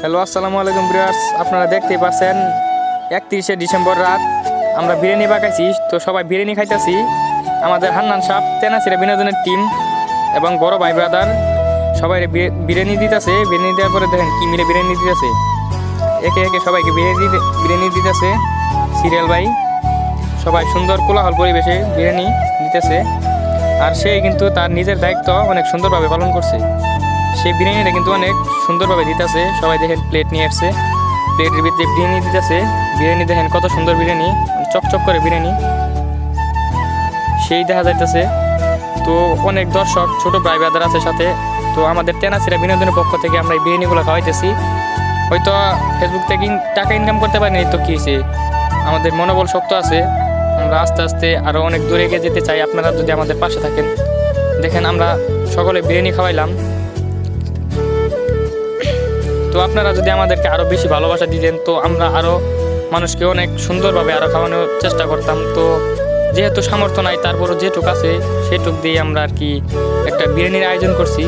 Hello, আসসালামু আলাইকুম viewers. আপনারা দেখতেই পাচ্ছেন 31শে ডিসেম্বর রাত আমরা বিরিয়ানি পাকাইছি, তো সবাই বিরিয়ানি খাইতেছি। আমাদের হান্নান সাহেব, তেনাসিরা বিনোদনের টিম এবং বড় ভাই ব্রাদার সবাই বিরিয়ানি দিতেছে। বিরিয়ানি দেওয়ার পরে দেখেন কি মিলে বিরিয়ানি দিতেছে, একে একে সবাইকে বিরিয়ানি দিতেছে। সিরিয়াল ভাই সবাই সুন্দর কোলাহল পরিবেশে বিরিয়ানি দিতেছে, আর সে কিন্তু তার নিজের দায়িত্ব অনেক সুন্দরভাবে পালন করছে। সেই বিরিয়ানিটা কিন্তু অনেক সুন্দরভাবে দিতেছে। সবাই দেখেন প্লেট নিয়ে আসছে, প্লেটের ভিতরে বিরিয়ানি দিতেছে। বিরিয়ানি দেখেন কত সুন্দর বিরিয়ানি, চকচক করে বিরিয়ানি সেই দেখা যাইতেছে। তো অনেক দর্শক ছোট ভাই ব্রাদার আছে সাথে। তো আমাদের তেনাসিরা বিনোদনের পক্ষ থেকে আমরা এই বিরিয়ানিগুলো খাওয়াইতেছি। হয়তো ফেসবুক থেকে টাকা ইনকাম করতে পারিনি, তো কী হয়েছে, আমাদের মনোবল শক্ত আছে। আমরা আস্তে আস্তে আরও অনেক দূরে এগিয়ে যেতে চাই। আপনারা যদি আমাদের পাশে থাকেন, দেখেন আমরা সকলে বিরিয়ানি খাওয়াইলাম। তো আপনারা যদি আমাদেরকে আরও বেশি ভালোবাসা দিতেন, তো আমরা আরও মানুষকে অনেক সুন্দরভাবে আরও খাওয়ানোর চেষ্টা করতাম। তো যেহেতু সামর্থ্য নাই, তারপরও যেটুক আছে সেটুক দিয়ে আমরা আর কি একটা বিরিয়ানির আয়োজন করছি।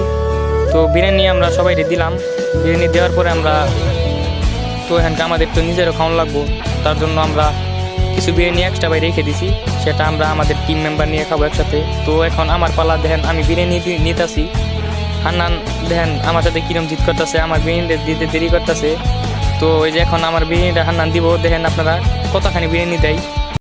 তো বিরিয়ানি আমরা সবাই দিলাম। বিরিয়ানি দেওয়ার পরে আমরা তো এখানকে আমাদের তো নিজেরও খাওয়ানো লাগবো, তার জন্য আমরা কিছু বিরিয়ানি এক্সট্রা বাইরে রেখে দিছি, সেটা আমরা আমাদের টিম মেম্বার নিয়ে খাবো একসাথে। তো এখন আমার পালা, দেখেন আমি বিরিয়ানি নিতেছি। হান্নান দেখেন আমার সাথে কিরম জিত করতেছে, আমার বিরিয়ানিটা দিতে দেরি করতেছে। তো ওই যে এখন আমার বিরিয়ানিটা হান্নান দিব, দেখেন আপনারা কতখানি বিরিয়ানি দেয়।